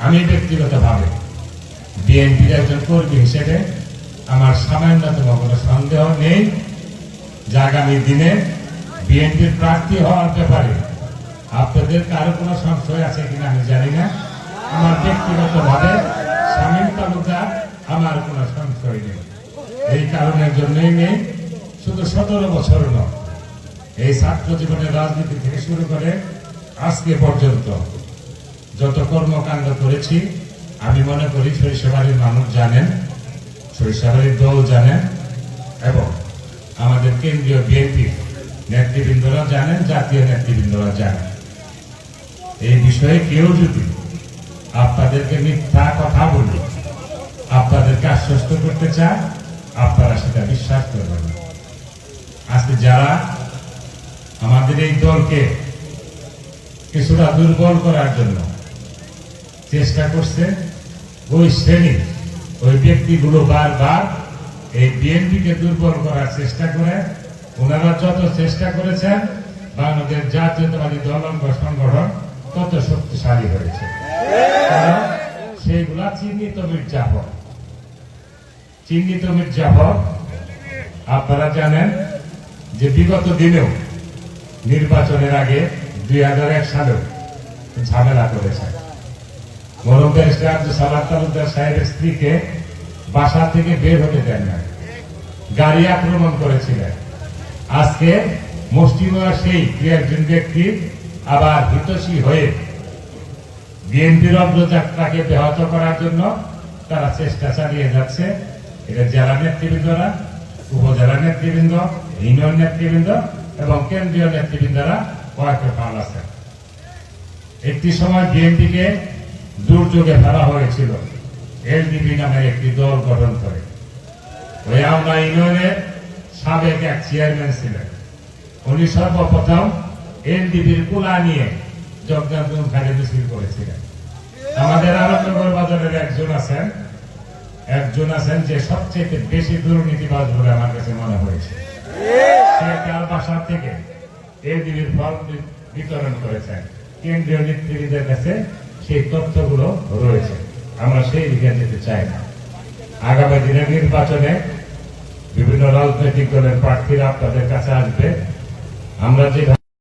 আমি ব্যক্তিগতভাবে বিএনপির একজন কর্মী হিসেবে আমার সামান্যতম কোনো সন্দেহ নেই যে আগামী দিনে বিএনপির প্রার্থী হওয়ার ব্যাপারে আপনাদের কারো কোনো সংশয় আছে কিনা আমি জানি না। আমার ব্যক্তিগতভাবে শামীম তালুকদার আমার কোনো সংশয় নেই। এই কারণের জন্যই নেই, শুধু 17 বছর নয়, এই ছাত্র জীবনের রাজনীতি থেকে শুরু করে আজকে পর্যন্ত যত কর্মকাণ্ড করেছি আমি মনে করি সরিষাবাড়ির মানুষ জানেন, সরিষাবাড়ির দল জানেন এবং আমাদের কেন্দ্রীয় বিএনপি নেতৃবৃন্দরা জানেন, জাতীয় নেতৃবৃন্দরা জানেন। এই বিষয়ে কেউ যদি আপনাদেরকে মিথ্যা কথা বলে আপনাদেরকে আশ্বস্ত করতে চায়, আপনারা সেটা বিশ্বাস করবেন না। আজকে যারা আমাদের এই দলকে কিছুটা দুর্বল করার জন্য চেষ্টা করছে, ওই শ্রেণী ওই ব্যক্তিগুলো বারবার এই বিএনপিকে দুর্বল করার চেষ্টা করে। ওনারা যত চেষ্টা করেছেন বাংলাদেশ জাতীয়তাবাদী দল সংগঠন তত শক্তিশালী হয়েছে, কারণ সেইগুলা চিহ্নিত মির্জাফর। আপনারা জানেন যে বিগত দিনেও নির্বাচনের আগে 2001 সালেও ঝামেলা করেছেন। মরহুম ব্যারিস্টার আব্দুল সালাম তালুকদার সাহেবের স্ত্রীকে বাসা থেকে বের হতে দেন না, গাড়ি আক্রমণ করেছিলেন। আজকে মুষ্টিমেয় সেই একজন ব্যক্তি আবার হিতৈষী হয়ে বিএনপির অগ্রযাত্রাকে ব্যাহত করার জন্য তারা চেষ্টা চালিয়ে যাচ্ছে। এটা জেলা নেতৃবৃন্দরা, উপজেলা নেতৃবৃন্দ, ইউনিয়ন নেতৃবৃন্দ এবং কেন্দ্রীয় নেতৃবৃন্দরা কয়েকটা আছে। একটি সময় বিএনপিকে দুর্যোগে ফেলা হয়েছিল এলডিপি নামে একটি দল গঠন করে। ওই আমরা ইউনিয়নের সাবেক এক চেয়ারম্যান ছিলেন, উনি সর্বপ্রথম এলডিপির কুলা নিয়ে জগদানখানে মিছিল করেছিলেন। আমাদের আনন্দনগর বাজারের একজন আছেন যে সবচেয়ে বেশি দুর্নীতিবাজ বলে আমার কাছে মনে হয়েছে। সে তার বাসা থেকে এলডিপির ফর্ম বিতরণ করেছেন, কেন্দ্রীয় নেতৃবৃন্দের কাছে সেই তথ্যগুলো রয়েছে। আমরা সেই দিকে যেতে চাই না। আগামী দিনের নির্বাচনে বিভিন্ন রাজনৈতিক দলের প্রার্থীরা আপনাদের কাছে আসবে। আমরা যে